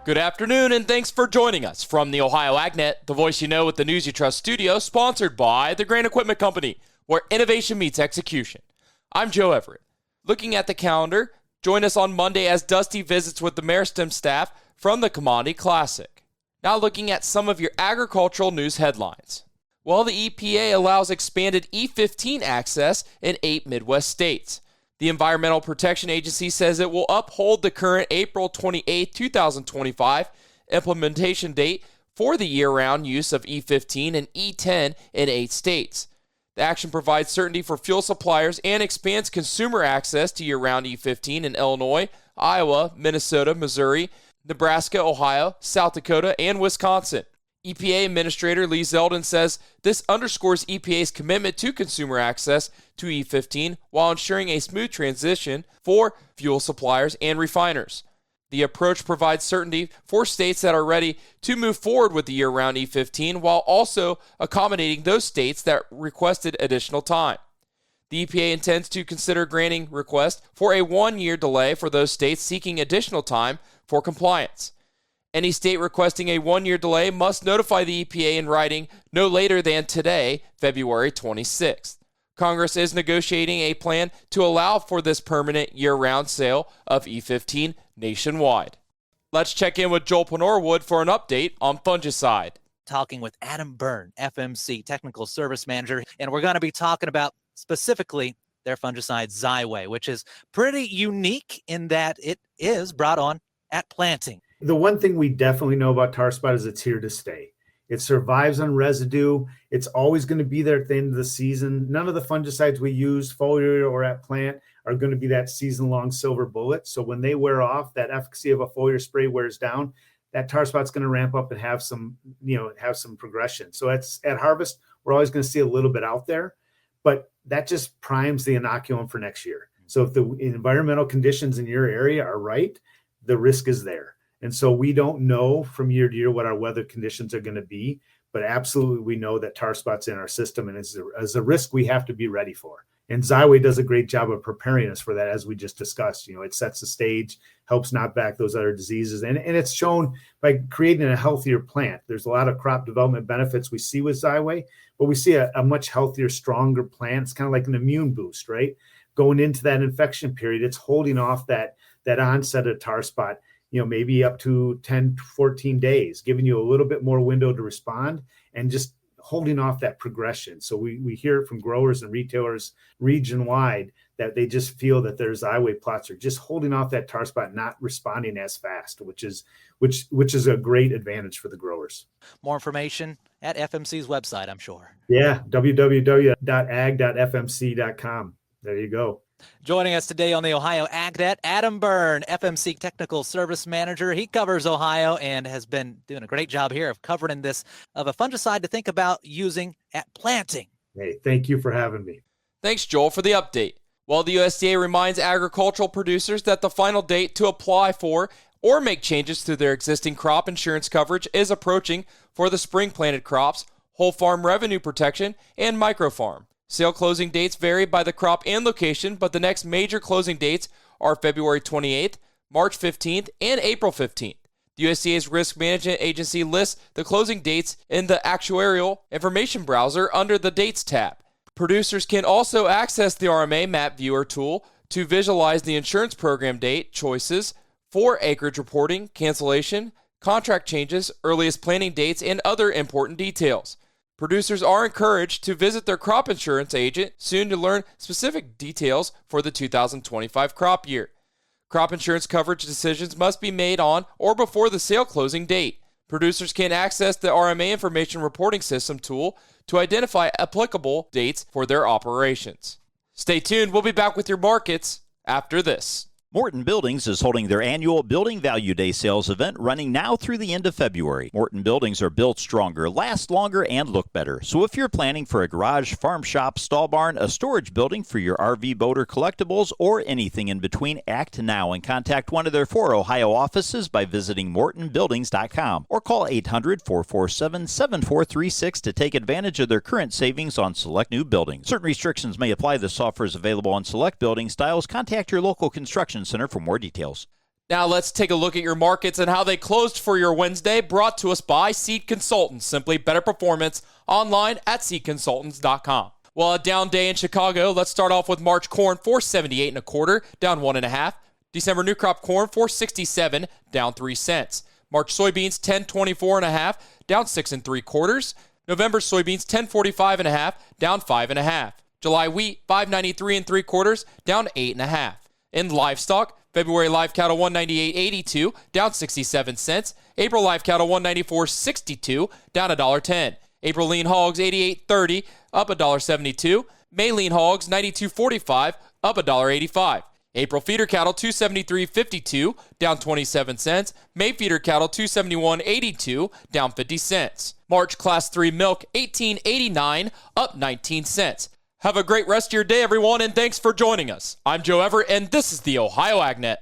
Good afternoon, and thanks for joining us from the Ohio AgNet, the voice you know with the News You Trust studio, sponsored by the Grain Equipment Company, where innovation meets execution. I'm Joe Everett. Looking at the calendar, join us on Monday as Dusty visits with the Meristem staff from the Commodity Classic. Now looking at some of your agricultural news headlines. Well, the EPA allows expanded E15 access in 8 Midwest states. The Environmental Protection Agency says it will uphold the current April 28, 2025 implementation date for the year-round use of E15 and E10 in 8 states. The action provides certainty for fuel suppliers and expands consumer access to year-round E15 in Illinois, Iowa, Minnesota, Missouri, Nebraska, Ohio, South Dakota, and Wisconsin. EPA Administrator Lee Zeldin says this underscores EPA's commitment to consumer access to E15 while ensuring a smooth transition for fuel suppliers and refiners. The approach provides certainty for states that are ready to move forward with the year-round E15 while also accommodating those states that requested additional time. The EPA intends to consider granting requests for a 1-year delay for those states seeking additional time for compliance. Any state requesting a 1-year delay must notify the EPA in writing no later than today, February 26th. Congress is negotiating a plan to allow for this permanent year-round sale of E15 nationwide. Let's check in with Joel Panorwood for an update on fungicide. Talking with Adam Byrne, FMC Technical Service Manager, and we're going to be talking about specifically their fungicide Xyway, which is pretty unique in that it is brought on at planting. The one thing we definitely know about tar spot is it's here to stay. It survives on residue. It's always going to be there at the end of the season. None of the fungicides we use, foliar or at plant, are going to be that season-long silver bullet. So when they wear off, that efficacy of a foliar spray wears down, that tar spot's going to ramp up and have some progression. So at harvest, we're always going to see a little bit out there, but that just primes the inoculum for next year. So if the environmental conditions in your area are right, the risk is there. And so we don't know from year to year what our weather conditions are going to be, but absolutely we know that tar spot's in our system and is a risk we have to be ready for. And Xyway does a great job of preparing us for that, as we just discussed. It sets the stage, helps knock back those other diseases. And it's shown by creating a healthier plant. There's a lot of crop development benefits we see with Xyway, but we see a much healthier, stronger plant. It's kind of like an immune boost, right? Going into that infection period, it's holding off that onset of tar spot, maybe up to 10, 14 days, giving you a little bit more window to respond and just holding off that progression. So we hear from growers and retailers region-wide that they just feel that their Xyway plots are just holding off that tar spot, not responding as fast, which is a great advantage for the growers. More information at FMC's website, I'm sure. Yeah, www.ag.fmc.com. There you go. Joining us today on the Ohio AgNet, Adam Byrne, FMC Technical Service Manager. He covers Ohio and has been doing a great job here of covering this, of a fungicide to think about using at planting. Hey, thank you for having me. Thanks, Joel, for the update. Well, the USDA reminds agricultural producers that the final date to apply for or make changes to their existing crop insurance coverage is approaching for the spring planted crops, whole farm revenue protection, and microfarm. Sale closing dates vary by the crop and location, but the next major closing dates are February 28th, March 15th, and April 15th. The USDA's Risk Management Agency lists the closing dates in the Actuarial Information Browser under the Dates tab. Producers can also access the RMA Map Viewer tool to visualize the insurance program date choices for acreage reporting, cancellation, contract changes, earliest planting dates, and other important details. Producers are encouraged to visit their crop insurance agent soon to learn specific details for the 2025 crop year. Crop insurance coverage decisions must be made on or before the sale closing date. Producers can access the RMA Information Reporting System tool to identify applicable dates for their operations. Stay tuned. We'll be back with your markets after this. Morton Buildings is holding their annual Building Value Day sales event running now through the end of February. Morton Buildings are built stronger, last longer, and look better. So if you're planning for a garage, farm shop, stall barn, a storage building for your RV, boat, or collectibles, or anything in between, act now and contact one of their 4 Ohio offices by visiting mortonbuildings.com or call 800-447-7436 to take advantage of their current savings on select new buildings. Certain restrictions may apply. This offer is available on select building styles. Contact your local construction center for more details. Now let's take a look at your markets and how they closed for your Wednesday, brought to us by Seed Consultants. Simply better performance online at seedconsultants.com. Well, a down day in Chicago. Let's start off with March corn, 478 1/4, down 1.5. December new crop corn, 467, down 3 cents. March soybeans, 1024 1/2, down 6 3/4. November soybeans, 1045 1/2, down 5 1/2. July wheat, 593 3/4, down 8 1/2. In livestock, February live cattle 198.82, down 67 cents. April live cattle 194.62, down $1.10. April lean hogs 88.30, up $1.72. May lean hogs 92.45, up $1.85. April feeder cattle 273.52, down 27 cents. May feeder cattle 271.82, down 50 cents. March class 3 milk 18.89, up 19 cents. Have a great rest of your day, everyone, and thanks for joining us. I'm Joe Everett, and this is the Ohio AgNet.